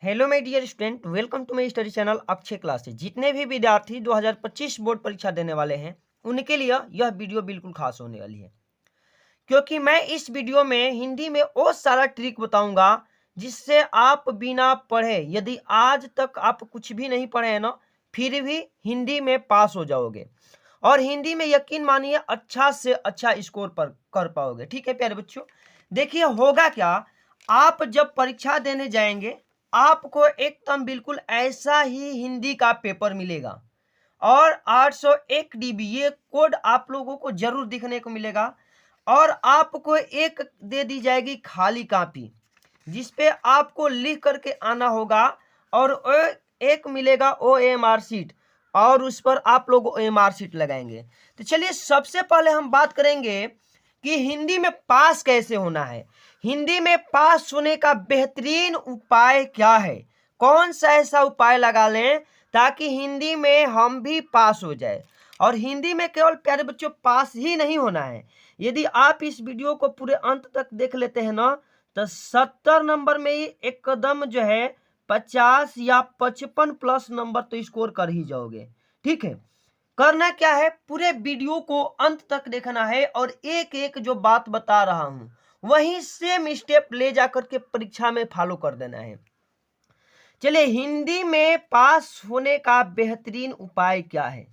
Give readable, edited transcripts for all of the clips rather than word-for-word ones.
Hello my dear student, welcome to my study channel Akshay classes. जितने भी विद्यार्थी 2025 board परीक्षा देने वाले हैं उनके लिए यह वीडियो बिल्कुल खास होने वाली है, क्योंकि मैं इस वीडियो में हिंदी में वो सारा ट्रिक बताऊंगा जिससे आप बिना पढ़े, यदि आज तक आप कुछ भी नहीं पढ़े हैं ना, फिर भी हिंदी में पास हो जाओगे और हिंदी में यकीन मानिए अच्छा से अच्छा स्कोर पर कर पाओगे। ठीक है प्यारे बच्चों, देखिए होगा क्या, आप जब परीक्षा देने जाएंगे आपको एकदम बिल्कुल ऐसा ही हिंदी का पेपर मिलेगा और 801 डीबी ये कोड आप लोगों को जरूर दिखने को मिलेगा और आपको एक दे दी जाएगी खाली कॉपी जिसपे आपको लिख करके आना होगा और एक मिलेगा OMR शीट और उस पर आप लोग OMR शीट लगाएंगे। तो चलिए सबसे पहले हम बात करेंगे कि हिंदी में पास कैसे होना है। हिंदी में पास होने का बेहतरीन उपाय क्या है, कौन सा ऐसा उपाय लगा लें ताकि हिंदी में हम भी पास हो जाए। और हिंदी में केवल प्यारे बच्चों पास ही नहीं होना है, यदि आप इस वीडियो को पूरे अंत तक देख लेते हैं ना तो 70 नंबर में ही एकदम जो है 50 या 55 प्लस नंबर तो स्कोर कर ही जाओगे। ठीक है, करना क्या है, पूरे वीडियो को अंत तक देखना है और एक एक जो बात बता रहा हूं वहीं सेम स्टेप ले जाकर के परीक्षा में फॉलो कर देना है। चलिए हिंदी में पास होने का बेहतरीन उपाय क्या है।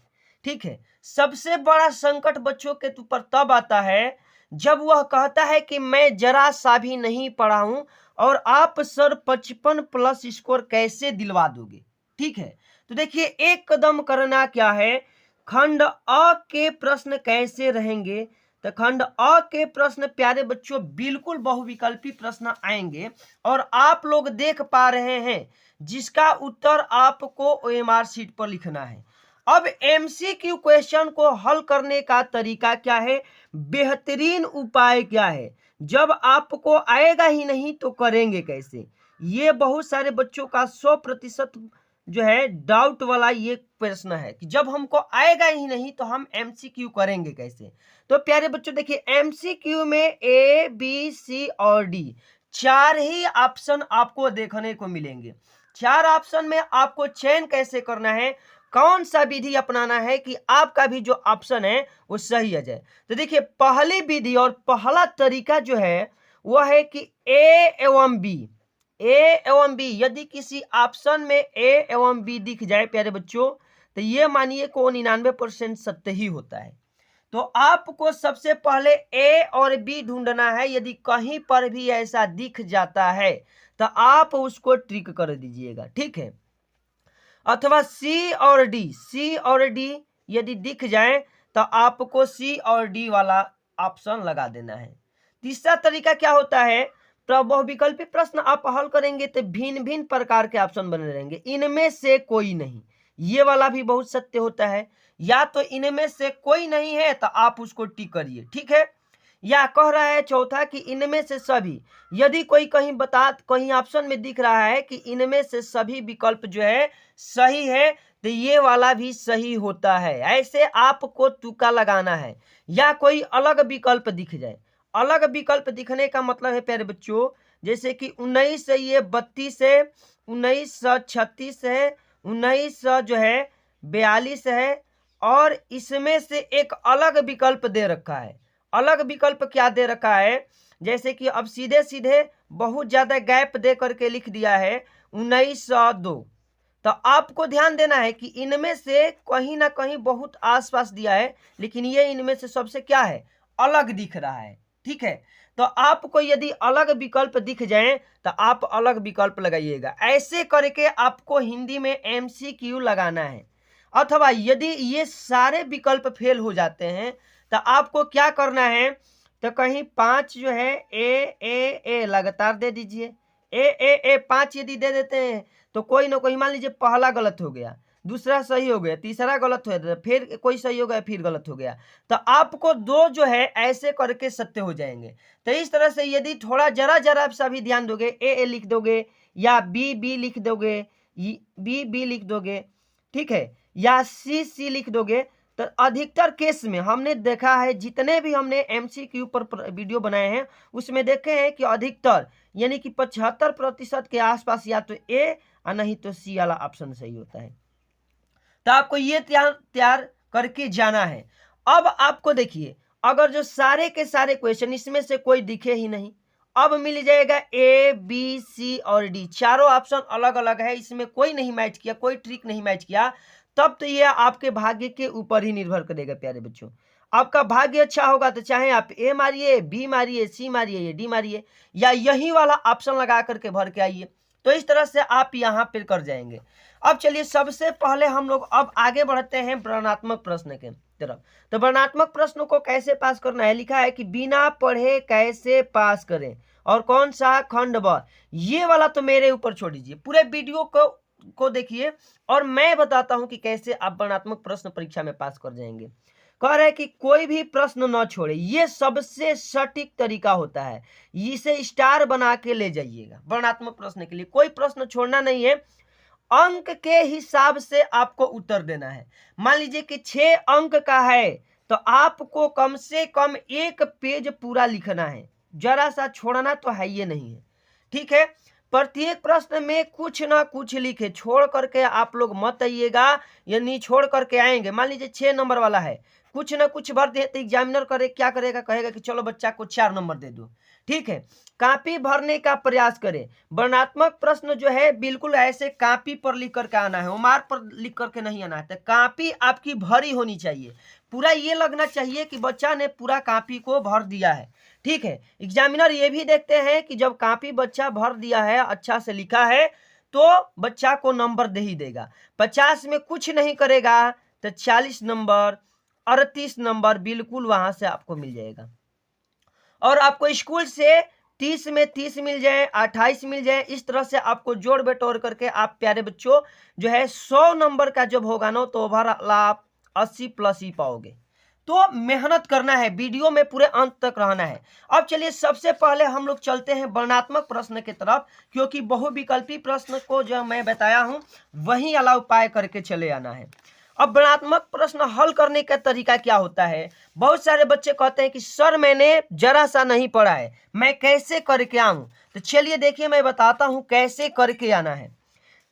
ठीक है, सबसे बड़ा संकट बच्चों के ऊपर तब आता है जब वह कहता है कि मैं जरा सा भी नहीं पढ़ा हूं और आप सर 55 प्लस स्कोर कैसे दिलवा दोगे। ठीक है, तो देखिए एक कदम करना क्या है, खंड अ के प्रश्न कैसे रहेंगे। तो खंड अ के प्रश्न प्यारे बच्चों बिल्कुल बहुविकल्पी प्रश्न आएंगे और आप लोग देख पा रहे हैं जिसका उत्तर आपको OMR शीट पर लिखना है। अब MCQ क्वेश्चन को हल करने का तरीका क्या है, बेहतरीन उपाय क्या है, जब आपको आएगा ही नहीं तो करेंगे कैसे। ये बहुत सारे बच्चों का 100% जो है डाउट वाला ये प्रश्न है कि जब हमको आएगा ही नहीं तो हम MCQ करेंगे कैसे। तो प्यारे बच्चों देखिए MCQ में A, B, C और D चार ही ऑप्शन आपको देखने को मिलेंगे। चार ऑप्शन में आपको चयन कैसे करना है, कौन सा विधि अपनाना है कि आपका भी जो ऑप्शन है वो सही आ जाए। तो देखिए पहली विधि और पहला तरीका जो है वह है कि A एवं B, ए एवं बी, यदि किसी ऑप्शन में ए एवं बी दिख जाए प्यारे बच्चों तो ये मानिए को 99% सत्य ही होता है। तो आपको सबसे पहले ए और बी ढूंढना है, यदि कहीं पर भी ऐसा दिख जाता है तो आप उसको ट्रिक कर दीजिएगा। ठीक है, अथवा सी और डी यदि दिख जाए तो आपको सी और डी वाला ऑप्शन लगा देना है। तीसरा तरीका क्या होता है, बहुविकल्पी प्रश्न आप हल करेंगे तो भिन्न भिन्न प्रकार के ऑप्शन बने रहेंगे, इनमें से कोई नहीं, ये वाला भी बहुत सत्य होता है। या तो इनमें से कोई नहीं है तो आप उसको टिक करिए। ठीक है, या कह रहा है चौथा कि इनमें से सभी, यदि कोई कहीं ऑप्शन में दिख रहा है कि इनमें से सभी विकल्प जो है सही है तो ये वाला भी सही होता है, ऐसे आपको तुक्का लगाना है। या कोई अलग विकल्प दिख जाए, अलग विकल्प दिखने का मतलब है प्यारे बच्चों जैसे कि 19 है, ये 32 है, 1936 है, 19 जो है 42 है और इसमें से एक अलग विकल्प दे रखा है। अलग विकल्प क्या दे रखा है, जैसे कि अब सीधे सीधे बहुत ज्यादा गैप दे करके लिख दिया है 1902, तो आपको ध्यान देना है कि इनमें से कहीं ना कहीं बहुत आसपास दिया है लेकिन ये इनमें से सबसे क्या है, अलग दिख रहा है। ठीक है, तो आपको यदि अलग विकल्प दिख जाए तो आप अलग विकल्प लगाइएगा। ऐसे करके आपको हिंदी में MCQ लगाना है। अथवा यदि ये सारे विकल्प फेल हो जाते हैं तो आपको क्या करना है, तो कहीं 5 जो है ए लगातार दे दीजिए। ए 5 यदि दे देते हैं तो कोई ना कोई, मान लीजिए पहला गलत हो गया, दूसरा सही हो गया, तीसरा गलत हो गया, फिर कोई सही हो गया, फिर गलत हो गया, तो आपको 2 जो है ऐसे करके सत्य हो जाएंगे। तो इस तरह से यदि थोड़ा जरा सा भी ध्यान दोगे, ए लिख दोगे या बी लिख दोगे, बी लिख दोगे, ठीक है, या सी लिख दोगे तो अधिकतर केस में हमने देखा है, जितने भी हमने एमसीक्यू पर वीडियो बनाए हैं उसमें देखे हैं कि अधिकतर यानी कि 75% के आसपास या तो ए और नहीं तो सी वाला ऑप्शन सही होता है। तो आपको ये तैयार करके जाना है। अब आपको देखिए, अगर जो सारे के सारे क्वेश्चन इसमें से कोई दिखे ही नहीं, अब मिल जाएगा ए बी सी और डी, चारों ऑप्शन अलग अलग है, इसमें कोई नहीं मैच किया, कोई ट्रिक नहीं मैच किया, तब तो ये आपके भाग्य के ऊपर ही निर्भर करेगा प्यारे बच्चों। आपका भाग्य अच्छा होगा तो चाहे आप ए मारिए, बी मारिए, सी मारिए या डी मारिए, या यही वाला ऑप्शन लगा करके भर के आइए, तो इस तरह से आप यहाँ पे कर जाएंगे। अब चलिए सबसे पहले हम लोग अब आगे बढ़ते हैं वर्णनात्मक प्रश्न के तरफ। तो वर्णनात्मक प्रश्न को कैसे पास करना है, लिखा है कि बिना पढ़े कैसे पास करें, और कौन सा खंड ब, ये वाला तो मेरे ऊपर छोड़ दीजिए, पूरे वीडियो को देखिए और मैं बताता हूं कि कैसे आप वर्णनात्मक प्रश्न परीक्षा में पास कर जाएंगे। कह रहे हैं कि कोई भी प्रश्न न छोड़े, ये सबसे सटीक तरीका होता है, इसे स्टार बना के ले जाइएगा। वर्णनात्मक प्रश्न के लिए कोई प्रश्न छोड़ना नहीं है, अंक के हिसाब से आपको उत्तर देना है। मान लीजिए कि 6 अंक का है तो आपको कम से कम 1 पेज पूरा लिखना है, जरा सा छोड़ना तो है ये नहीं है, ठीक है। प्रत्येक प्रश्न में कुछ ना कुछ लिखे, छोड़ करके आप लोग मत आइएगा, यानी छोड़ करके आएंगे। मान लीजिए 6 नंबर वाला है, कुछ ना कुछ भर दे तो एग्जामिनर क्या करेगा, कहेगा कि चलो बच्चा को 4 नंबर दे दो, ठीक है। कॉपी भरने का प्रयास करें। वर्णनात्मक प्रश्न जो है बिल्कुल ऐसे कॉपी पर लिख करके आना है, उमार पर लिख करके नहीं आना है। तो कॉपी आपकी भरी होनी चाहिए, पूरा ये लगना चाहिए कि बच्चा ने पूरा कॉपी को भर दिया है, ठीक है। एग्जामिनर ये भी देखते हैं कि जब कॉपी बच्चा भर दिया है, अच्छा से लिखा है, तो बच्चा को नंबर दे ही देगा। 50 में कुछ नहीं करेगा तो 40 नंबर, 38 नंबर बिल्कुल वहां से आपको मिल जाएगा। और आपको स्कूल से 30 में 30 मिल जाए, 28 मिल जाए, इस तरह से आपको जोड़ बटोर करके आप प्यारे बच्चों जो है 100 नंबर का जब होगा ना, तो ओवरऑल आप 80+ ही पाओगे। तो मेहनत करना है, वीडियो में पूरे अंत तक रहना है। अब चलिए सबसे पहले हम लोग चलते हैं वर्णनात्मक प्रश्न की तरफ, क्योंकि बहुविकल्पी प्रश्न को जो मैं बताया हूं वही वाला उपाय करके चले आना है। अब वर्णनात्मक प्रश्न हल करने का तरीका क्या होता है, बहुत सारे बच्चे कहते हैं कि सर मैंने जरा सा नहीं पढ़ा है, मैं कैसे करके आऊं। तो चलिए देखिए मैं बताता हूं कैसे करके आना है।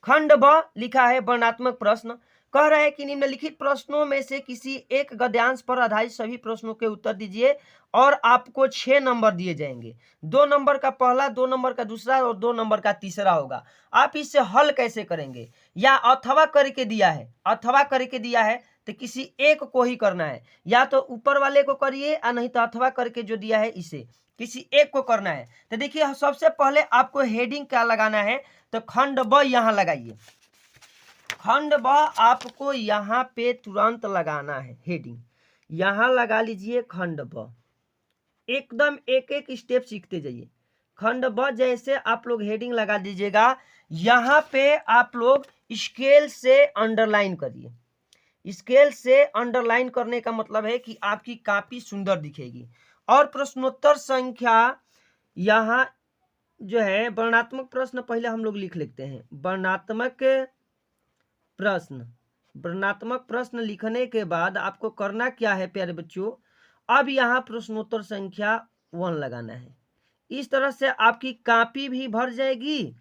खंड ब लिखा है वर्णनात्मक प्रश्न, कह रहा है कि निम्नलिखित प्रश्नों में से किसी एक गद्यांश पर आधारित सभी प्रश्नों के उत्तर दीजिए और आपको 6 नंबर दिए जाएंगे। 2 नंबर का पहला, 2 नंबर का दूसरा और 2 नंबर का तीसरा होगा। आप इससे हल कैसे करेंगे, या अथवा करके दिया है, अथवा करके दिया है तो किसी एक को ही करना है, या तो ऊपर वाले को करिए या नहीं तो अथवा करके जो दिया है इसे किसी एक को करना है। तो देखिए सबसे पहले आपको हेडिंग क्या लगाना है, तो खंड ब यहाँ लगाइए। खंड ब आपको यहाँ पे तुरंत लगाना है, हेडिंग यहाँ लगा लीजिए। खंड ब एकदम एक एक स्टेप सीखते जाइए। खंड ब जैसे आप लोग हेडिंग लगा दीजिएगा, यहाँ पे आप लोग स्केल से अंडरलाइन करिए। स्केल से अंडरलाइन करने का मतलब है कि आपकी कॉपी सुंदर दिखेगी। और प्रश्नोत्तर संख्या यहाँ जो है, वर्णनात्मक प्रश्न पहले हम लोग लिख लेते हैं। वर्णनात्मक प्रश्न लिखने के बाद आपको करना क्या है प्यारे बच्चों, अब यहाँ प्रश्नोत्तर संख्या 1 लगाना है। इस तरह से आपकी कॉपी भी भर जाएगी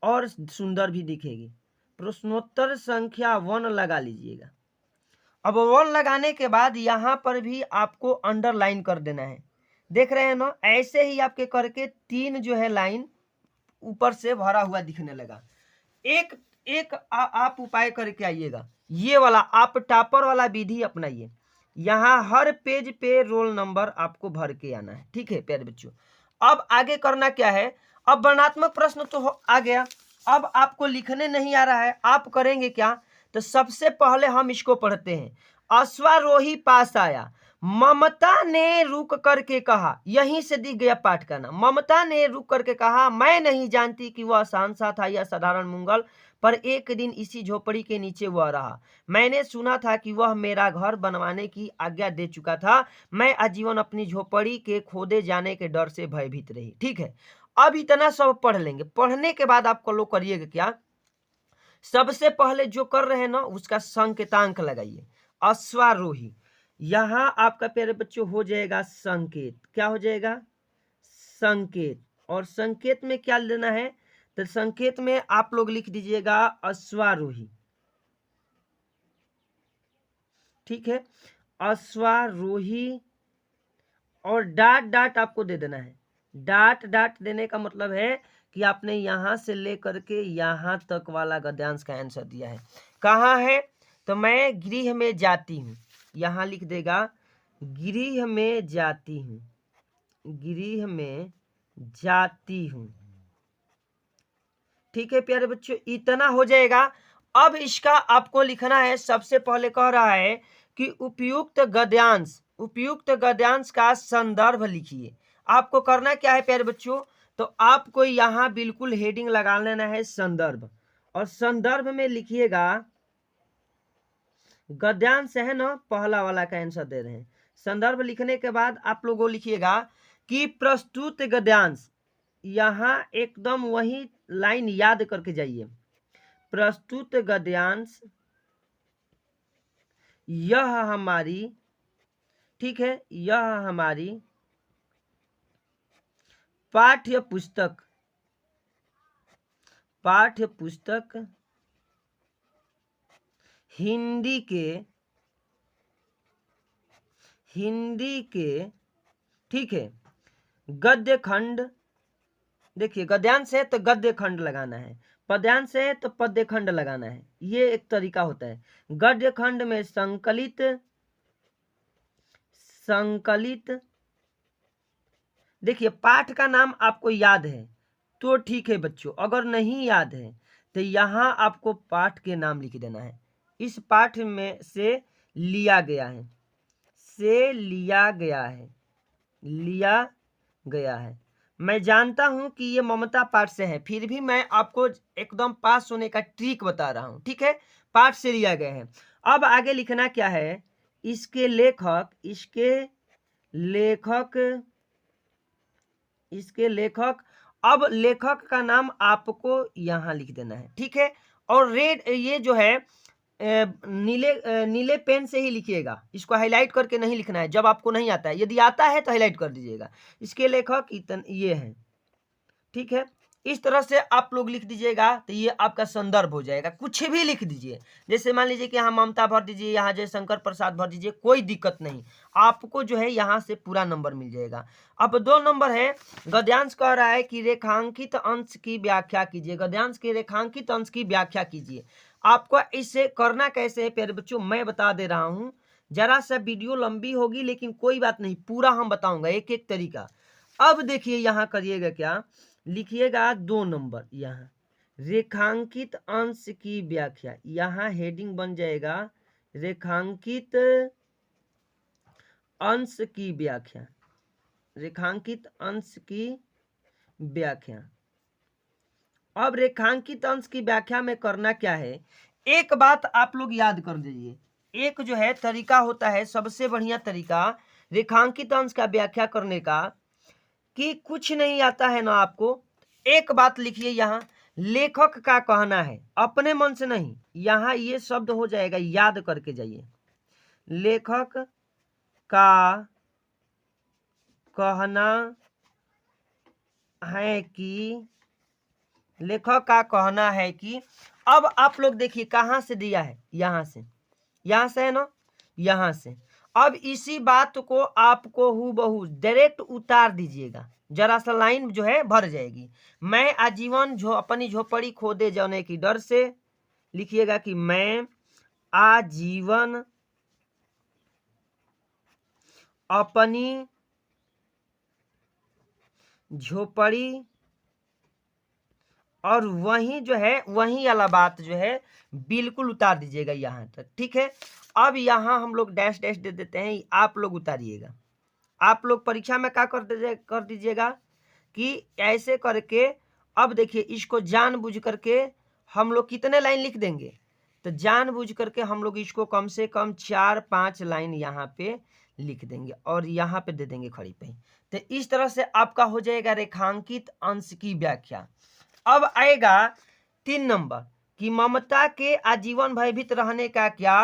और सुंदर भी दिखेगी। प्रश्नोत्तर संख्या 1 लगा लीजिएगा। अब 1 लगाने के बाद यहाँ पर भी आपको अंडरलाइन कर देना है। देख रहे हैं ना, ऐसे ही आपके करके 3 जो है लाइन ऊपर से भरा हुआ दिखने लगा। एक आप उपाय करके आइएगा, ये वाला आप टॉपर वाला विधि अपनाइए। यहाँ हर पेज पे रोल नंबर आपको भर के आना है, ठीक है प्यारे बच्चों। अब आगे करना क्या है, अब वर्णनात्मक प्रश्न तो आ गया, अब आपको लिखने नहीं आ रहा है, आप करेंगे क्या, तो सबसे पहले हम इसको पढ़ते हैं। अश्वारोही पास आया, ममता ने रुक करके कहा, यहीं से दिख गया पाठ का नाम। ममता ने रुक करके कहा, मैं नहीं जानती कि वह शांसा था या साधारण मुंगल, पर एक दिन इसी झोपड़ी के नीचे वह रहा। मैंने सुना था कि वह मेरा घर बनवाने की आज्ञा दे चुका था। मैं आजीवन अपनी झोपड़ी के खोदे जाने के डर से भयभीत रही। ठीक है, अब इतना सब पढ़ लेंगे। पढ़ने के बाद आपको लोग करिएगा क्या, सबसे पहले जो कर रहे हैं ना उसका संकेतांक लगाइए। अश्वारोही। यहाँ आपका प्यारे बच्चों हो जाएगा संकेत। क्या हो जाएगा? संकेत। और संकेत में क्या लेना है? तो संकेत में आप लोग लिख दीजिएगा अश्वारोही। ठीक है, अश्वारोही। और डाट डाट आपको दे देना है। डाट डाट देने का मतलब है कि आपने यहां से लेकर के यहां तक वाला गद्यांश का आंसर दिया है। कहाँ है? तो मैं गृह में जाती हूँ, यहां लिख देगा गृह में जाती हूँ, गृह में जाती हूँ। ठीक है प्यारे बच्चों, इतना हो जाएगा। अब इसका आपको लिखना है, सबसे पहले कह रहा है कि उपयुक्त गद्यांश का संदर्भ लिखिए। आपको करना क्या है प्यारे बच्चों? तो आपको यहाँ बिल्कुल हेडिंग लगा लेना है संदर्भ, और संदर्भ में लिखिएगा गद्यांश है ना, पहला वाला का आंसर दे रहे हैं। संदर्भ लिखने के बाद आप लोगों लिखिएगा कि प्रस्तुत गद्यांश, यहाँ एकदम वही लाइन याद करके जाइए। प्रस्तुत गद्यांश यह हमारी, ठीक है, यह हमारी पाठ्य पुस्तक हिंदी के ठीक है गद्य खंड, देखिए गद्यांश है तो गद्य खंड लगाना है, पद्यांश है तो पद्य खंड लगाना है। ये एक तरीका होता है। गद्य खंड में संकलित देखिए पाठ का नाम आपको याद है तो ठीक है बच्चों, अगर नहीं याद है तो यहाँ आपको पाठ के नाम लिख देना है। इस पाठ में से लिया गया है। मैं जानता हूं कि ये ममता पाठ से है, फिर भी मैं आपको एकदम पास होने का ट्रिक बता रहा हूं। ठीक है, पाठ से लिया गया है। अब आगे लिखना क्या है? इसके लेखक अब लेखक का नाम आपको यहां लिख देना है। ठीक है, और रेड ये जो है नीले पेन से ही लिखिएगा, इसको हाईलाइट करके नहीं लिखना है जब आपको नहीं आता है। यदि आता है तो हाईलाइट कर दीजिएगा। इसके लेखक ये हैं। ठीक है, इस तरह से आप लोग लिख दीजिएगा तो ये आपका संदर्भ हो जाएगा। कुछ भी लिख दीजिए, जैसे मान लीजिए कि यहाँ ममता भर दीजिए, यहाँ जयशंकर प्रसाद भर दीजिए, कोई दिक्कत नहीं, आपको जो है यहाँ से पूरा नंबर मिल जाएगा। अब 2 नंबर है, गद्यांश कह रहा है कि रेखांकित अंश की व्याख्या कीजिए। गद्यांश के रेखांकित अंश की व्याख्या कीजिए। आपको इसे करना कैसे है प्यारे बच्चों, मैं बता दे रहा हूँ। जरा सा वीडियो लंबी होगी लेकिन कोई बात नहीं, पूरा हम बताऊंगा एक एक तरीका। अब देखिए यहाँ करिएगा क्या, लिखिएगा 2 नंबर, यहाँ रेखांकित अंश की व्याख्या, यहाँ हेडिंग बन जाएगा रेखांकित अंश की व्याख्या, रेखांकित अंश की व्याख्या। अब रेखांकित अंश की व्याख्या में करना क्या है, एक बात आप लोग याद कर दीजिए। एक जो है तरीका होता है, सबसे बढ़िया तरीका रेखांकित अंश का व्याख्या करने का, कि कुछ नहीं आता है ना आपको, एक बात लिखिए यहाँ, लेखक का कहना है, अपने मन से नहीं, यहाँ ये शब्द हो जाएगा, याद करके जाइए। लेखक का कहना है कि, लेखक का कहना है कि, अब आप लोग देखिए कहाँ से दिया है, यहाँ से है ना, यहाँ से। अब इसी बात को आपको हूबहू डायरेक्ट उतार दीजिएगा, जरा सा लाइन जो है भर जाएगी। मैं आजीवन अपनी झोपड़ी खो दे जाने की डर से, लिखिएगा कि मैं आजीवन अपनी झोपड़ी, और वही जो है वही वाला बात जो है बिल्कुल उतार दीजिएगा यहाँ तक। ठीक है, अब यहाँ हम लोग डैश डैश दे देते हैं, आप लोग उतारिएगा। आप लोग परीक्षा में क्या कर दीजिएगा कि ऐसे करके, अब देखिए इसको जानबूझ करके हम लोग कितने लाइन लिख देंगे, तो जानबूझ करके हम लोग इसको कम से कम 4-5 लाइन यहाँ पे लिख देंगे और यहाँ पे दे देंगे खड़ी पे। तो इस तरह से आपका हो जाएगा रेखांकित अंश की व्याख्या। अब आएगा 3 नंबर कि ममता के आजीवन भयभीत रहने का क्या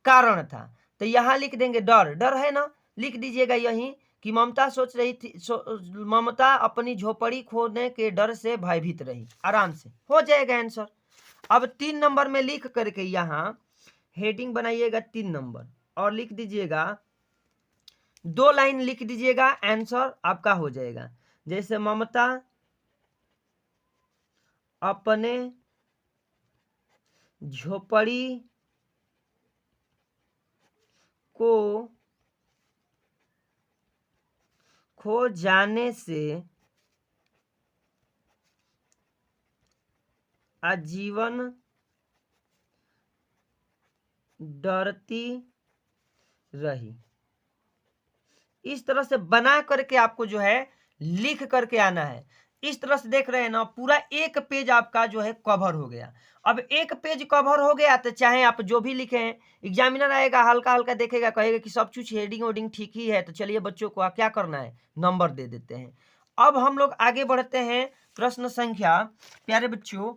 कारण था। तो यहाँ लिख देंगे डर, डर है ना, लिख दीजिएगा यही कि ममता सोच रही थी, ममता अपनी झोपड़ी खोने के डर से भयभीत रही। आराम से हो जाएगा आंसर। अब 3 नंबर में लिख करके यहाँ हेडिंग बनाइएगा 3 नंबर और लिख दीजिएगा, 2 लाइन लिख दीजिएगा, आंसर आपका हो जाएगा। जैसे ममता अपने झोपड़ी को खो जाने से आजीवन डरती रही। इस तरह से बना करके आपको जो है लिख करके आना है। इस तरह से देख रहे हैं ना, पूरा एक पेज आपका जो है कवर हो गया। अब एक पेज कवर हो गया तो चाहे आप जो भी लिखे हैं, एग्जामिनर आएगा हल्का हल्का देखेगा, कहेगा कि सब कुछ हेडिंग वेडिंग ठीक ही है, तो चलिए बच्चों को क्या करना है, नंबर दे देते हैं। अब हम लोग आगे बढ़ते हैं प्रश्न संख्या प्यारे बच्चों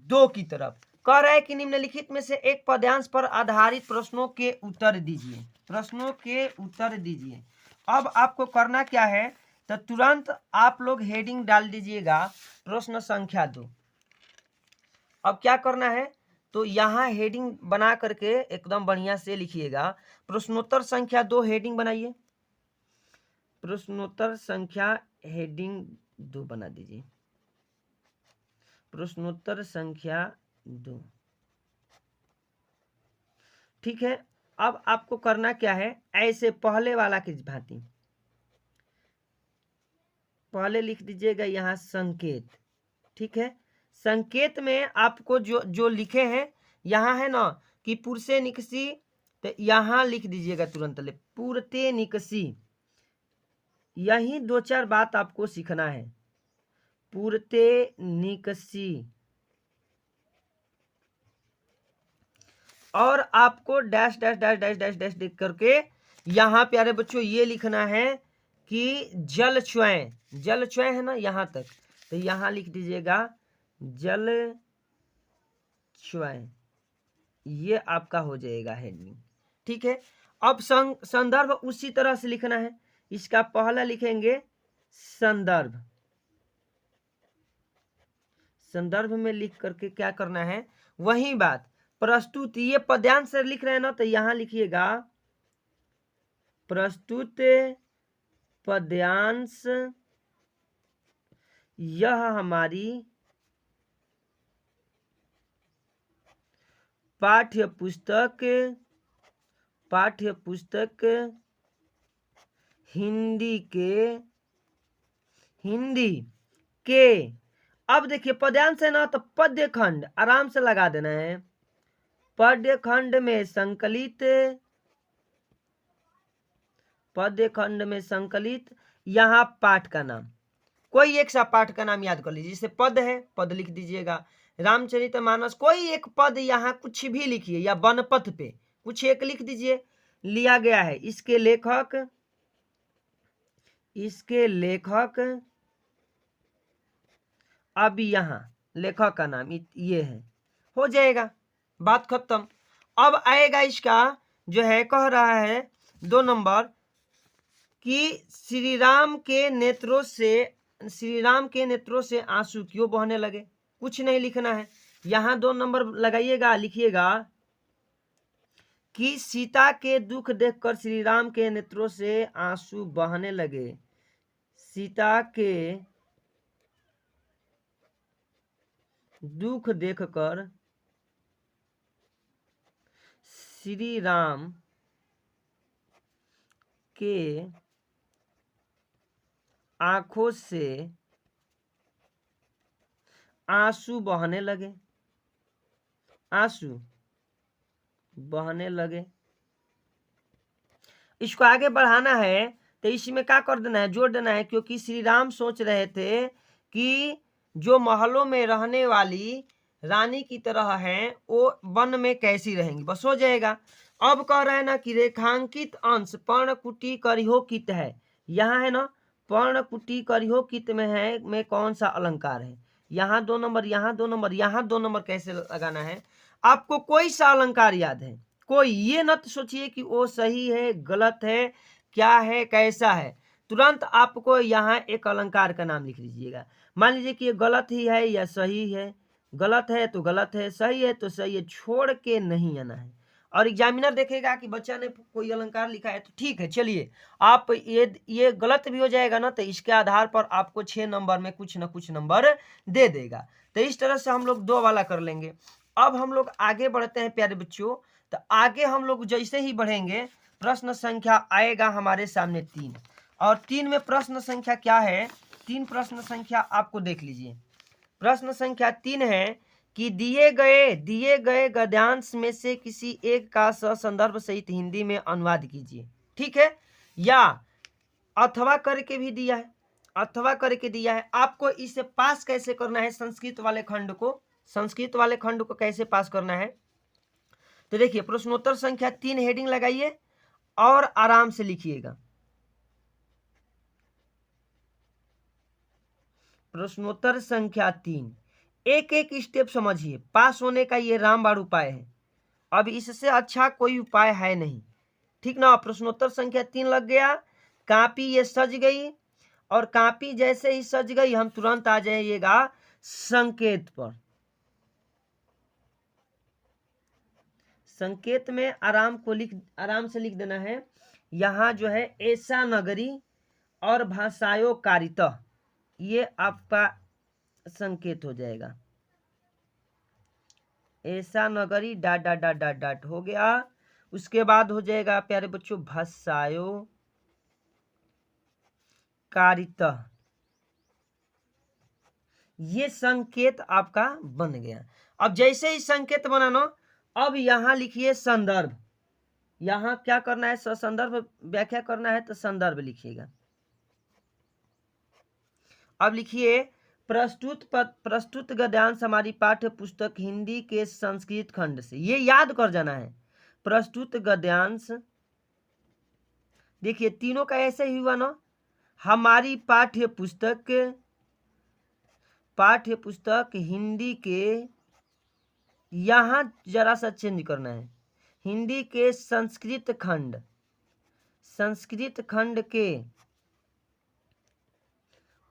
2 की तरफ। कह रहा है कि निम्नलिखित में से एक पद्यांश पर आधारित प्रश्नों के उत्तर दीजिए, प्रश्नों के उत्तर दीजिए। अब आपको करना क्या है, तो तुरंत आप लोग हेडिंग डाल दीजिएगा प्रश्न संख्या 2। अब क्या करना है, तो यहाँ हेडिंग बना करके एकदम बढ़िया से लिखिएगा, प्रश्नोत्तर संख्या 2 हेडिंग बनाइए, प्रश्नोत्तर संख्या हेडिंग 2 बना दीजिए, प्रश्नोत्तर संख्या 2। ठीक है। अब आपको करना क्या है, ऐसे पहले वाला की भांति पहले लिख दीजिएगा यहाँ संकेत। ठीक है, संकेत में आपको जो लिखे हैं यहाँ है ना कि पुरसे निकसी, तो यहाँ लिख दीजिएगा तुरंत ले पुरते निकसी। यही 2-4 बात आपको सीखना है, पुरते निकसी। और आपको dash dash dash dash dash dash देख करके यहाँ प्यारे बच्चों ये लिखना है कि जल च्वय, जल च्वय है ना यहाँ तक, तो यहाँ लिख दीजिएगा जल च्वय, ये आपका हो जाएगा हेडिंग। ठीक है। अब संदर्भ उसी तरह से लिखना है, इसका पहला लिखेंगे संदर्भ, संदर्भ में लिख करके क्या करना है, वही बात प्रस्तुत, ये पद्यांश से लिख रहे हैं ना, तो यहां लिखिएगा प्रस्तुत पद्यांश यह हमारी पाठ्य पुस्तक हिंदी के। अब देखिए पद्यांश है ना, तो पद्य खंड आराम से लगा देना है, पद्य खंड में संकलित यहाँ पाठ का नाम, कोई एक सा पाठ का नाम याद कर लीजिए। जैसे पद है, पद लिख दीजिएगा, रामचरितमानस कोई एक पद यहाँ कुछ भी लिखिए, या बनपथ पे कुछ एक लिख दीजिए, लिया गया है। इसके लेखक अब यहाँ लेखक का नाम ये है, हो जाएगा, बात खत्म। अब आएगा इसका जो है, कह रहा है 2 नंबर कि श्री राम के नेत्रों से आंसू क्यों बहने लगे। कुछ नहीं लिखना है, यहाँ 2 नंबर लगाइएगा, लिखिएगा कि सीता के दुख देखकर श्री राम के नेत्रों से आंसू बहने लगे। सीता के दुख देखकर श्री राम के आंखों से आंसू बहने लगे, आंसू बहने लगे। इसको आगे बढ़ाना है तो इसमें क्या कर देना है, जोड़ देना है, क्योंकि श्री राम सोच रहे थे कि जो महलों में रहने वाली रानी की तरह हैं वो वन में कैसी रहेंगी, बस हो जाएगा। अब कह रहे हैं ना कि रेखांकित अंश पर्णकुटी करिहोकित है, यहाँ है ना पर्णकुटी करिहोकित में है, में कौन सा अलंकार है, यहाँ 2 नंबर, यहाँ 2 नंबर, यहाँ 2 नंबर कैसे लगाना है। आपको कोई सा अलंकार याद है, कोई ये न सोचिए कि वो सही है गलत है क्या है कैसा है, तुरंत आपको यहाँ एक अलंकार का नाम लिख लीजिएगा। मान लीजिए कि ये गलत ही है या सही है, गलत है तो गलत है, सही है तो सही है, छोड़ के नहीं आना है। और एग्जामिनर देखेगा कि बच्चा ने कोई अलंकार लिखा है तो ठीक है, चलिए आप ये गलत भी हो जाएगा ना तो इसके आधार पर आपको 6 नंबर में कुछ ना कुछ नंबर दे देगा। तो इस तरह से हम लोग 2 वाला कर लेंगे। अब हम लोग आगे बढ़ते हैं प्यारे बच्चों। तो आगे हम लोग जैसे ही बढ़ेंगे प्रश्न संख्या आएगा हमारे सामने 3, और 3 में प्रश्न संख्या क्या है, 3 प्रश्न संख्या आपको देख लीजिए। प्रश्न संख्या 3 है कि दिए गए गद्यांश में से किसी एक का संदर्भ सहित हिंदी में अनुवाद कीजिए। ठीक है, या अथवा करके भी दिया है, अथवा करके दिया है। आपको इसे पास कैसे करना है, संस्कृत वाले खंड को कैसे पास करना है, तो देखिए प्रश्नोत्तर संख्या 3 हेडिंग लगाइए और आराम से लिखिएगा। प्रश्नोत्तर संख्या 3 एक एक स्टेप समझिए, पास होने का ये रामबाण उपाय है। अब इससे अच्छा कोई उपाय है नहीं, ठीक ना। प्रश्नोत्तर संख्या 3 लग गया, कॉपी ये सज गई, और कॉपी जैसे ही सज गई हम तुरंत आ जाइएगा संकेत पर। संकेत में आराम से लिख देना है, यहाँ जो है ऐसा नगरी और भाषायो कारितः, ये आपका संकेत हो जाएगा। ऐसा नगरी dot dot dot dot dot हो गया। उसके बाद हो जाएगा प्यारे बच्चों भाषायो कारितः, ये संकेत आपका बन गया। अब जैसे ही संकेत बनाना, अब यहां लिखिए संदर्भ। यहां क्या करना है, संदर्भ व्याख्या करना है तो संदर्भ लिखिएगा। अब लिखिए प्रस्तुत गद्यांश हमारी पाठ्य पुस्तक हिंदी के संस्कृत खंड से, ये याद कर जाना है। प्रस्तुत गद्यांश, देखिए तीनों का ऐसे ही हुआ ना, हमारी पाठ्य पुस्तक हिंदी के, यहां जरा सा चेंज करना है, हिंदी के संस्कृत खंड के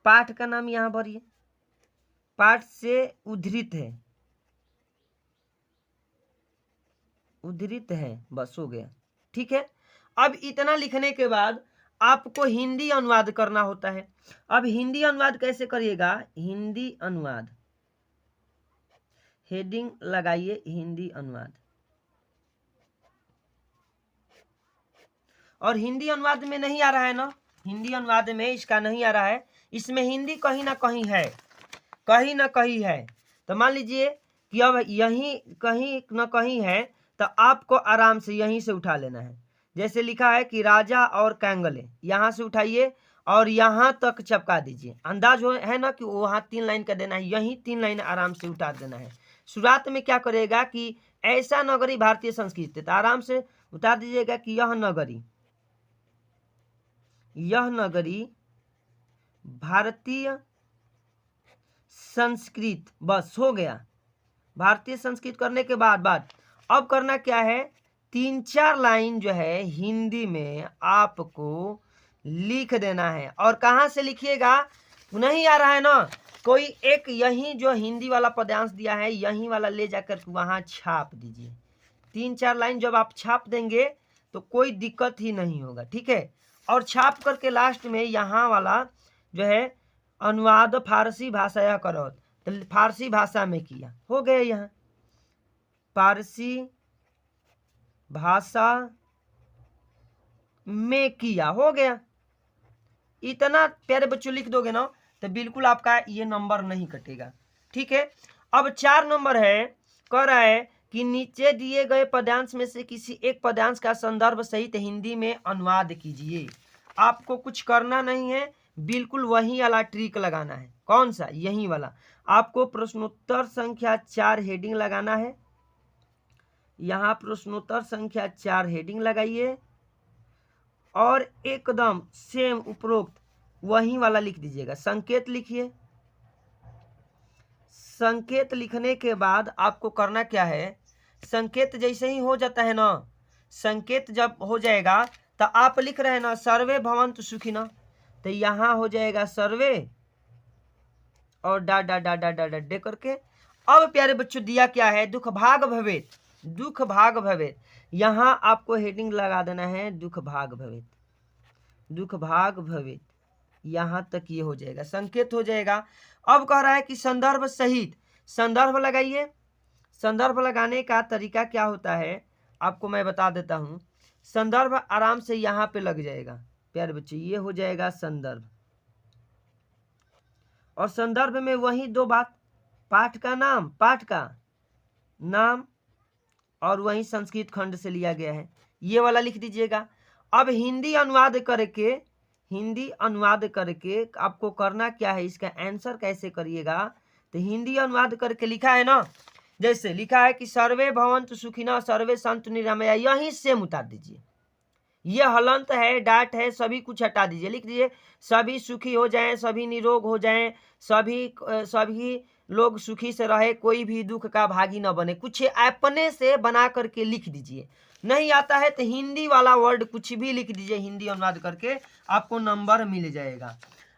पाठ का नाम यहां भरिए, पाठ से उद्धृत है, बस हो गया। ठीक है, अब इतना लिखने के बाद आपको हिंदी अनुवाद करना होता है। अब हिंदी अनुवाद कैसे करिएगा, हिंदी अनुवाद हेडिंग लगाइए, हिंदी अनुवाद। और हिंदी अनुवाद में नहीं आ रहा है ना, हिंदी अनुवाद में इसका नहीं आ रहा है, इसमें हिंदी कहीं ना कहीं है। तो मान लीजिए कि अब यहीं कहीं न कहीं है, तो आपको आराम से यहीं से उठा लेना है। जैसे लिखा है कि राजा और कैंगले, यहाँ से उठाइए और यहाँ तक चपका दीजिए। अंदाज है ना कि वहाँ 3 लाइन का देना है, यहीं 3 लाइन आराम से उतार देना है। शुरुआत में क्या करेगा कि ऐसा नगरी भारतीय संस्कृति, तो आराम से उतार दीजिएगा कि यह नगरी भारतीय संस्कृत, बस हो गया। भारतीय संस्कृत करने के बाद अब करना क्या है, 3-4 लाइन जो है हिंदी में आपको लिख देना है। और कहाँ से लिखिएगा, नहीं आ रहा है ना, कोई एक यहीं जो हिंदी वाला पद्यांश दिया है यहीं वाला ले जाकर वहाँ छाप दीजिए। 3-4 लाइन जब आप छाप देंगे तो कोई दिक्कत ही नहीं होगा। ठीक है, और छाप करके लास्ट में यहाँ वाला जो है अनुवाद फारसी भाषा करो, तो फारसी भाषा में किया, हो गया। यहाँ फारसी भाषा में किया, हो गया। इतना प्यारे बच्चों लिख दोगे ना तो बिल्कुल आपका ये नंबर नहीं कटेगा। ठीक है, अब 4 नंबर है, कह रहा है कि नीचे दिए गए पद्यांश में से किसी एक पद्यांश का संदर्भ सहित हिंदी में अनुवाद कीजिए। आपको कुछ करना नहीं है, बिल्कुल वही वाला ट्रिक लगाना है। कौन सा, यही वाला। आपको प्रश्नोत्तर संख्या 4 हेडिंग लगाना है, यहाँ प्रश्नोत्तर संख्या 4 हेडिंग लगाइए और एकदम सेम उपरोक्त वही वाला लिख दीजिएगा। संकेत लिखिए। संकेत लिखने के बाद आपको करना क्या है संकेत जैसे ही हो जाता है ना, संकेत जब हो जाएगा तो आप लिख रहे हैं ना सर्वे भवन्तु सुखिनः, तो यहाँ हो जाएगा सर्वे और डा डा डा डा डा डा डे करके। अब प्यारे बच्चों दिया क्या है, दुख भाग भवेत, दुख भाग भवेत, यहाँ आपको हेडिंग लगा देना है दुख भाग भवेत, दुख भाग भवेत, यहाँ तक ये हो जाएगा, संकेत हो जाएगा। अब कह रहा है कि संदर्भ सहित, संदर्भ लगाइए। संदर्भ लगाने का तरीका क्या होता है आपको मैं बता देता हूँ। संदर्भ आराम से यहाँ पे लग जाएगा प्यारे बच्चे, ये हो जाएगा संदर्भ, और संदर्भ में वही दो बात, पाठ का नाम, पाठ का नाम, और वही संस्कृत खंड से लिया गया है, ये वाला लिख दीजिएगा। अब हिंदी अनुवाद करके, हिंदी अनुवाद करके आपको करना क्या है, इसका आंसर कैसे करिएगा, तो हिंदी अनुवाद करके लिखा है ना, जैसे लिखा है कि सर्वे भवन्तु सुखिनः सर्वे सन्तु निरामया, यहीं सेम उतार दीजिए। ये हलंत है, डाट है, सभी कुछ हटा दीजिए, लिख दीजिए सभी सुखी हो जाएं, सभी निरोग हो जाएं, सभी लोग सुखी से रहे, कोई भी दुख का भागी न बने, कुछ अपने से बना करके लिख दीजिए। नहीं आता है तो हिंदी वाला वर्ड कुछ भी लिख दीजिए, हिंदी अनुवाद करके आपको नंबर मिल जाएगा।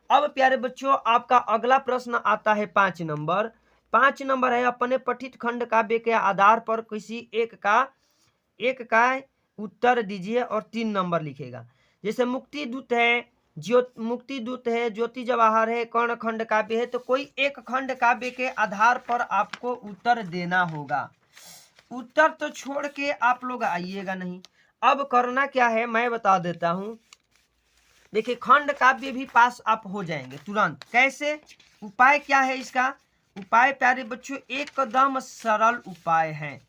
अब प्यारे बच्चों आपका अगला प्रश्न आता है 5 नंबर। 5 नंबर है अपने पठित खंड काव्य के आधार पर किसी एक का उत्तर दीजिए और 3 नंबर लिखेगा। जैसे मुक्ति दूत है, मुक्ति दूत है, ज्योति जवाहर है, कर्ण खंड काव्य है, तो कोई एक खंड काव्य के आधार पर आपको उत्तर देना होगा। उत्तर तो छोड़ के आप लोग आइएगा नहीं। अब करना क्या है मैं बता देता हूं। देखिए खंड काव्य भी पास आप हो जाएंगे तुरंत। कैसे, उपाय क्या है इसका, उपाय प्यारे बच्चों एकदम सरल उपाय है,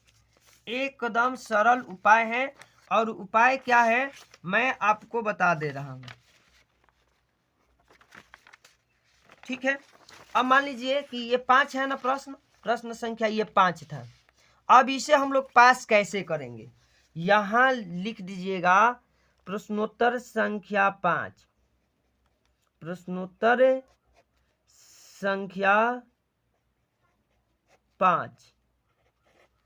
एकदम सरल उपाय है। और उपाय क्या है मैं आपको बता दे रहा हूं, ठीक है। अब मान लीजिए कि ये 5 है ना प्रश्न संख्या ये 5 था। अब इसे हम लोग पास कैसे करेंगे, यहां लिख दीजिएगा प्रश्नोत्तर संख्या 5, प्रश्नोत्तर संख्या 5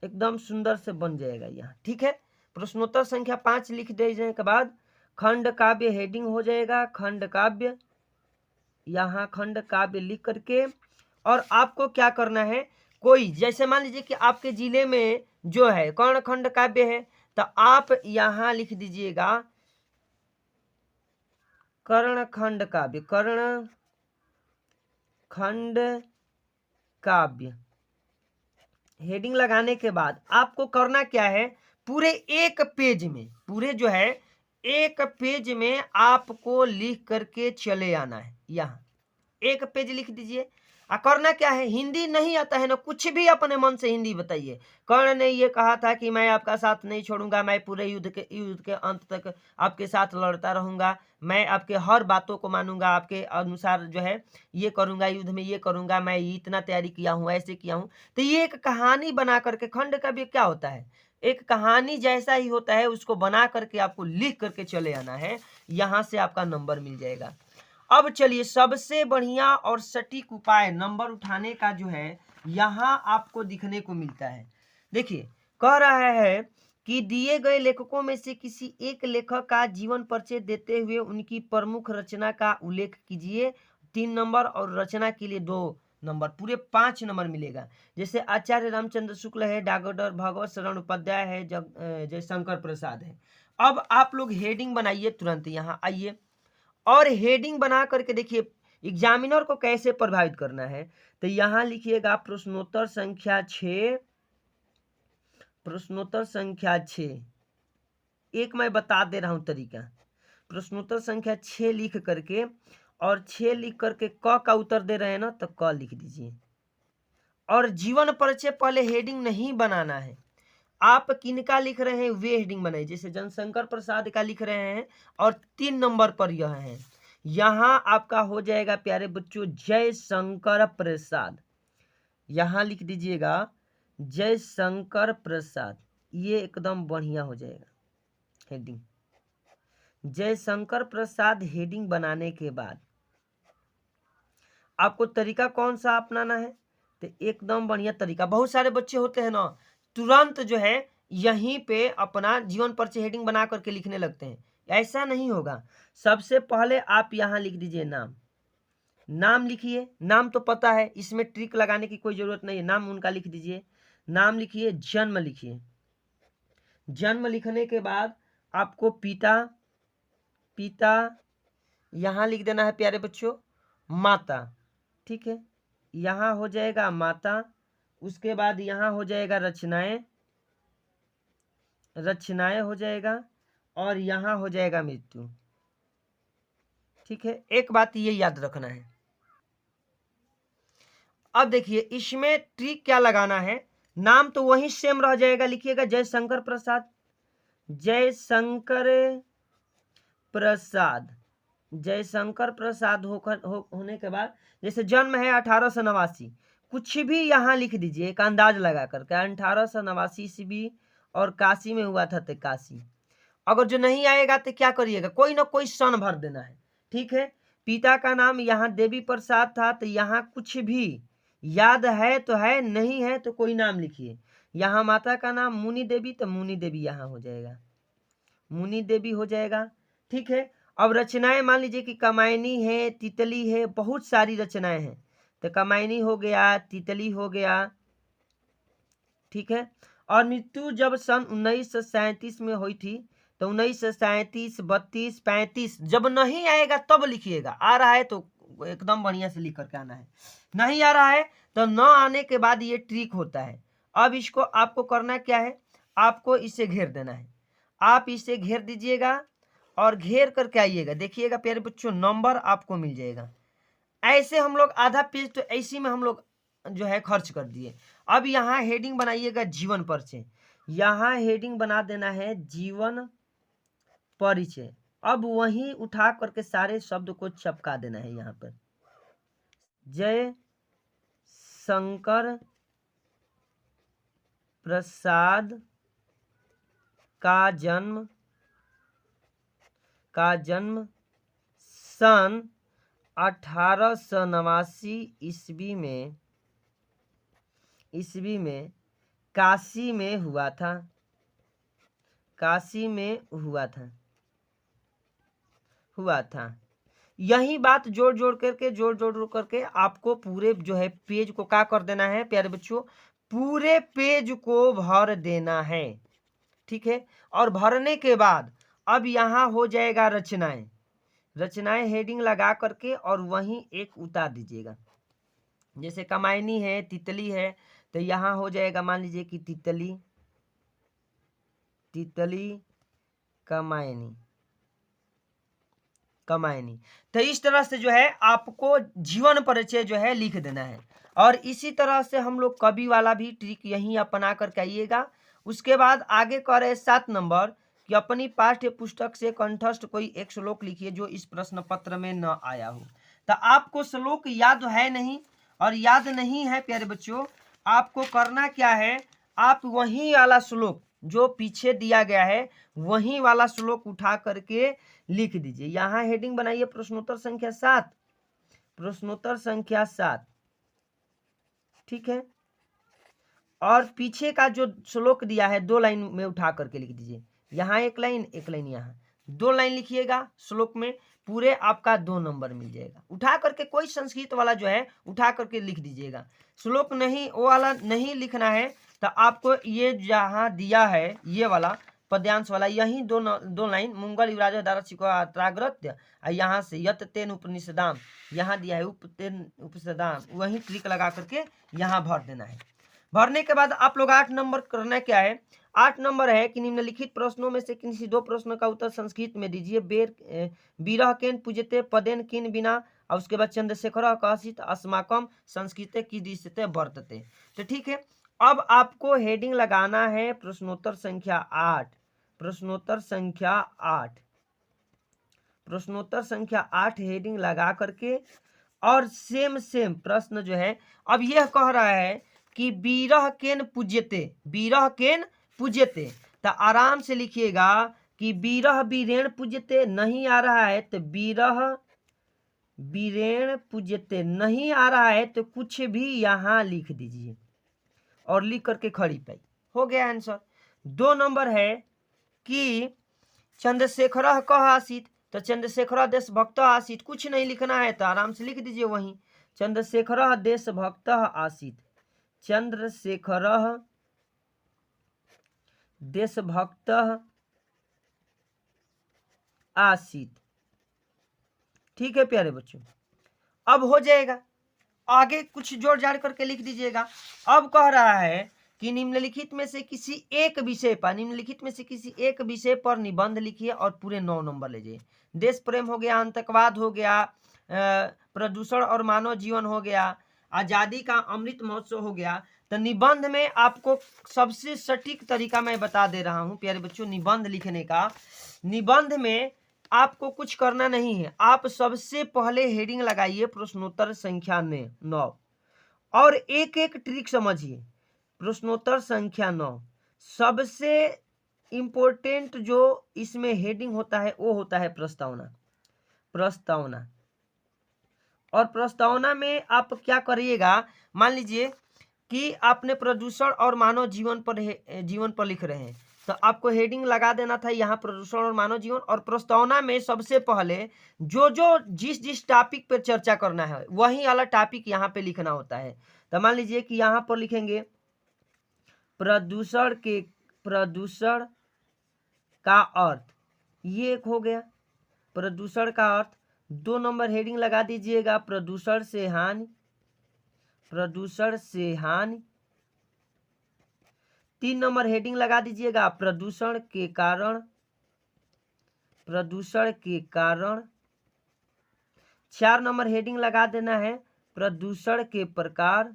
एकदम सुंदर से बन जाएगा यहाँ, ठीक है। प्रश्नोत्तर संख्या 5 लिख देने के बाद खंड काव्य हेडिंग हो जाएगा, खंड काव्य, यहाँ खंड काव्य लिख करके। और आपको क्या करना है, कोई जैसे मान लीजिए कि आपके जिले में जो है कर्ण खंड काव्य है, तो आप यहाँ लिख दीजिएगा कर्ण खंड काव्य, कर्ण खंड काव्य। हेडिंग लगाने के बाद आपको करना क्या है, पूरे एक पेज में, पूरे जो है एक पेज में आपको लिख करके चले आना है। यहाँ एक पेज लिख दीजिए। करना क्या है, हिंदी नहीं आता है ना, कुछ भी अपने मन से हिंदी बताइए। कर्ण ने ये कहा था कि मैं आपका साथ नहीं छोड़ूंगा, मैं पूरे युद्ध के अंत तक आपके साथ लड़ता रहूंगा, मैं आपके हर बातों को मानूंगा, आपके अनुसार जो है ये करूंगा, युद्ध में ये करूंगा, मैं इतना तैयारी किया हूँ, ऐसे किया हूँ। तो ये एक कहानी बना करके, खंड काव्य क्या होता है, एक कहानी जैसा ही होता है, उसको बना करके आपको लिख करके चले आना है, यहाँ से आपका नंबर मिल जाएगा। अब चलिए सबसे बढ़िया और सटीक उपाय नंबर उठाने का जो है यहाँ आपको दिखने को मिलता है। देखिए कह रहा है कि दिए गए लेखकों में से किसी एक लेखक का जीवन परिचय देते हुए उनकी प्रमुख रचना का उल्लेख कीजिए, 3 नंबर, और रचना के लिए 2 नंबर, पूरे 5 नंबर मिलेगा। जैसे आचार्य रामचंद्र शुक्ल है, डॉक्टर भगवत शरण उपाध्याय है, जयशंकर प्रसाद है। अब आप लोग हेडिंग बनाइए तुरंत, यहाँ आइए और हेडिंग बना करके देखिए एग्जामिनर को कैसे प्रभावित करना है। तो यहां लिखिएगा प्रश्नोत्तर संख्या 6, प्रश्नोत्तर संख्या 6, एक मैं बता दे रहा हूं तरीका। प्रश्नोत्तर संख्या 6 लिख करके, और 6 लिख करके क का उत्तर दे रहे हैं ना, तो क लिख दीजिए। और जीवन परिचय पहले हेडिंग नहीं बनाना है, आप किनका लिख रहे हैं वे हेडिंग बनाइए। जैसे जयशंकर प्रसाद का लिख रहे हैं और 3 नंबर पर यह है, यहाँ आपका हो जाएगा प्यारे बच्चों जयशंकर प्रसाद, यहाँ लिख दीजिएगा जयशंकर प्रसाद, ये एकदम बढ़िया हो जाएगा हेडिंग। जयशंकर प्रसाद हेडिंग बनाने के बाद आपको तरीका कौन सा अपनाना है, तो एकदम बढ़िया तरीका। बहुत सारे बच्चे होते हैं ना तुरंत जो है यहीं पे अपना जीवन परिचय हेडिंग बना करके लिखने लगते हैं। ऐसा नहीं होगा। सबसे पहले आप यहाँ लिख दीजिए नाम। नाम लिखिए, नाम तो पता है, इसमें ट्रिक लगाने की कोई जरूरत नहीं है। नाम उनका लिख दीजिए, नाम लिखिए, जन्म लिखिए। जन्म लिखने के बाद आपको पिता यहाँ लिख देना है प्यारे बच्चों, माता, ठीक है, यहाँ हो जाएगा माता। उसके बाद यहाँ हो जाएगा रचनाएं हो जाएगा, और यहाँ हो जाएगा मृत्यु। ठीक है, एक बात ये याद रखना है। अब देखिए इसमें ट्रिक क्या लगाना है। नाम तो वही सेम रह जाएगा, लिखिएगा जयशंकर प्रसाद। जयशंकर प्रसाद होने के बाद जैसे जन्म है 1889, कुछ भी यहाँ लिख दीजिए एक अंदाज लगा करके। 1889 ईस्वी और काशी में हुआ था, तो काशी। अगर जो नहीं आएगा तो क्या करिएगा, कोई ना कोई सन भर देना है। ठीक है, पिता का नाम यहाँ देवी प्रसाद था, तो यहाँ कुछ भी याद है तो है, नहीं है तो कोई नाम लिखिए। यहाँ माता का नाम मुनि देवी, तो मुनि देवी यहाँ हो जाएगा, मुनि देवी हो जाएगा। ठीक है, अब रचनाएं मान लीजिए कि कामायनी है, तितली है, बहुत सारी रचनाएं हैं, तो कामायनी हो गया, तितली हो गया। ठीक है, और मृत्यु जब सन 1937 में हुई थी, तो 1937, 32, 35 जब नहीं आएगा तब लिखिएगा। आ रहा है तो एकदम बढ़िया से लिख करके आना है, नहीं आ रहा है तो न आने के बाद ये ट्रिक होता है। अब इसको आपको करना क्या है, आपको इसे घेर देना है। आप इसे घेर दीजिएगा और घेर करके आइएगा। देखिएगा प्यारे बच्चों, नंबर आपको मिल जाएगा। ऐसे हम लोग आधा पेज तो ऐसी में हम लोग जो है खर्च कर दिए। अब यहाँ हेडिंग बनाइएगा जीवन परिचय। यहाँ हेडिंग बना देना है जीवन परिचय। अब वहीं उठा करके सारे शब्द को चपका देना है। यहाँ पर जय शंकर प्रसाद का जन्म सन 1889 ईस्वी में काशी में हुआ था। यही बात जोड़ करके आपको पूरे जो है पेज को क्या कर देना है प्यारे बच्चों, पूरे पेज को भर देना है। ठीक है, और भरने के बाद अब यहाँ हो जाएगा रचनाएं हेडिंग लगा करके, और वहीं एक उतार दीजिएगा। जैसे कामायनी है, तितली है, तो यहाँ हो जाएगा मान लीजिए कि तितली कामायनी। तो इस तरह से जो है आपको जीवन परिचय जो है लिख देना है। और इसी तरह से हम लोग कवि वाला भी ट्रिक यहीं अपना करके आइएगा। उसके बाद आगे कर रहे 7 नंबर कि अपनी पाठ्य पुस्तक से कंठस्थ कोई एक श्लोक लिखिए जो इस प्रश्न पत्र में न आया हो। तो आपको श्लोक याद है नहीं, और याद नहीं है प्यारे बच्चों, आपको करना क्या है, आप वही वाला श्लोक जो पीछे दिया गया है वही वाला श्लोक उठा करके लिख दीजिए। यहाँ हेडिंग बनाइए प्रश्नोत्तर संख्या 7। ठीक है, और पीछे का जो श्लोक दिया है 2 लाइन में उठा करके लिख दीजिए। यहाँ एक लाइन यहाँ 2 लाइन लिखिएगा श्लोक में, पूरे आपका 2 नंबर मिल जाएगा। उठा करके कोई संस्कृत वाला जो है उठा करके लिख दीजिएगा। श्लोक नहीं, वो वाला नहीं लिखना है, तो आपको ये जहाँ दिया है ये वाला पद्यांश वाला, यही 2 लाइन मंगल युवराज दाराग्रत्य, यहाँ से यत तेन उपनिषदाम, यहाँ दिया है उपतेन उपनिषदाम, वही ट्रिक लगा करके यहाँ भर देना है। भरने के बाद आप लोग 8 नंबर करना क्या है, 8 नंबर है कि निम्नलिखित प्रश्नों में से किसी 2 प्रश्नों का उत्तर संस्कृत में दीजिए। बीरह केन पूजते पदेन किन बिना, और उसके बाद चंद्रशेखर कसित अस्माकम संस्कृत की दृश्यते वर्तते। तो ठीक है, अब आपको हेडिंग लगाना है प्रश्नोत्तर संख्या 8। प्रश्नोत्तर संख्या 8 हेडिंग लगा करके, और सेम प्रश्न जो है अब यह कह रहा है कि बीरह केन पूज्यते, तो आराम से लिखिएगा कि बीरह बीरेण पूज्यते नहीं आ रहा है, तो बीरह बीरेण पूज्यते नहीं आ रहा है, तो कुछ भी यहाँ लिख दीजिए और लिख करके खड़ी पाई हो गया आंसर। 2 नंबर है कि चंद्रशेखर कह आसीत, तो चंद्रशेखर देशभक्त आसीत, कुछ नहीं लिखना है तो आराम से लिख दीजिए वहीं, चंद्रशेखर देशभक्त आसीत, चंद्रशेखर देशभक्त आसीत। ठीक है प्यारे बच्चों, अब हो जाएगा। आगे कुछ जोड़ जाड़ करके लिख दीजिएगा। अब कह रहा है कि निम्नलिखित में से किसी एक विषय पर, निम्नलिखित में से किसी एक विषय पर निबंध लिखिए और पूरे 9 नंबर लीजिए। देश प्रेम हो गया, आतंकवाद हो गया, प्रदूषण और मानव जीवन हो गया, आजादी का अमृत महोत्सव हो गया। तो निबंध में आपको सबसे सटीक तरीका मैं बता दे रहा हूं प्यारे बच्चों निबंध लिखने का। निबंध में आपको कुछ करना नहीं है, आप सबसे पहले हेडिंग लगाइए प्रश्नोत्तर संख्या 9 और एक एक ट्रिक समझिए। प्रश्नोत्तर संख्या 9 सबसे इंपॉर्टेंट जो इसमें हेडिंग होता है वो होता है प्रस्तावना। प्रस्तावना, और प्रस्तावना में आप क्या करिएगा, मान लीजिए कि आपने प्रदूषण और मानव जीवन पर लिख रहे हैं तो आपको हेडिंग लगा देना था यहाँ प्रदूषण और मानव जीवन, और प्रस्तावना में सबसे पहले जो जिस टॉपिक पर चर्चा करना है वही वाला टॉपिक यहाँ पे लिखना होता है। तो मान लीजिए कि यहाँ पर लिखेंगे प्रदूषण का अर्थ, ये एक हो गया प्रदूषण का अर्थ। 2 नंबर हेडिंग लगा दीजिएगा प्रदूषण से हानि, प्रदूषण से हानि। 3 नंबर हेडिंग लगा दीजिएगा प्रदूषण के कारण, प्रदूषण के कारण। 4 नंबर हेडिंग लगा देना है प्रदूषण के प्रकार,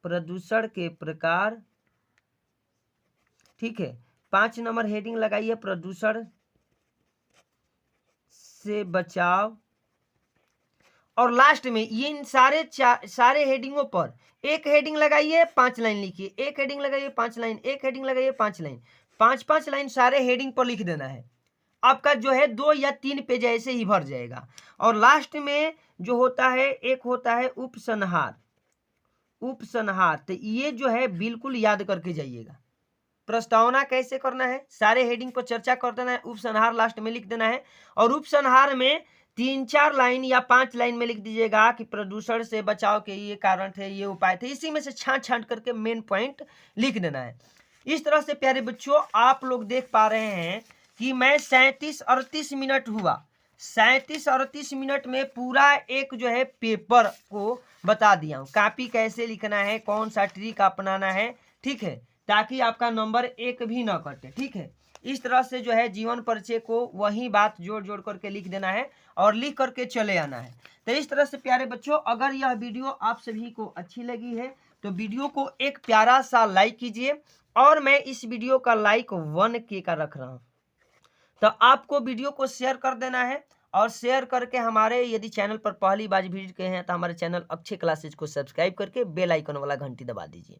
प्रदूषण के प्रकार। ठीक है, 5 नंबर हेडिंग लगाइए प्रदूषण से बचाव। और लास्ट में ये इन सारे हेडिंगों पर एक हेडिंग लगाइए 5 लाइन लिखिए, एक हेडिंग लगाइए 5 लाइन, एक हेडिंग लगाइए 5 लाइन, 5 लाइन सारे हेडिंग पर लिख देना है। आपका जो है 2 या 3 पेज ऐसे ही भर जाएगा। और लास्ट में जो होता है एक होता है उपसंहार, उपसंहार। तो ये जो है बिल्कुल याद करके जाइएगा। प्रस्तावना कैसे करना है, सारे हेडिंग पर चर्चा कर देना है, उपसंहार लास्ट में लिख देना है। और उपसंहार में 3-4 लाइन या 5 लाइन में लिख दीजिएगा कि प्रदूषण से बचाव के ये कारण थे, ये उपाय थे, इसी में से छांट करके मेन पॉइंट लिख देना है। इस तरह से प्यारे बच्चों आप लोग देख पा रहे हैं कि मैं 37-38 मिनट हुआ, 37-38 मिनट में पूरा एक जो है पेपर को बता दिया हूँ, कॉपी कैसे लिखना है, कौन सा ट्रिक अपनाना है। ठीक है, ताकि आपका नंबर एक भी ना कटे। ठीक है, इस तरह से जो है जीवन परिचय को वही बात जोड़ जोड़ करके लिख देना है और लिख करके चले आना है। तो इस तरह से प्यारे बच्चों अगर यह वीडियो आप सभी को अच्छी लगी है तो वीडियो को एक प्यारा सा लाइक कीजिए। और मैं इस वीडियो का लाइक 1K का रख रहा हूँ, तो आपको वीडियो को शेयर कर देना है। और शेयर करके हमारे यदि चैनल पर पहली बार विजिट किए हैं तो हमारे चैनल अक्षय क्लासेज को सब्सक्राइब करके बेल आइकन वाला घंटी दबा दीजिए।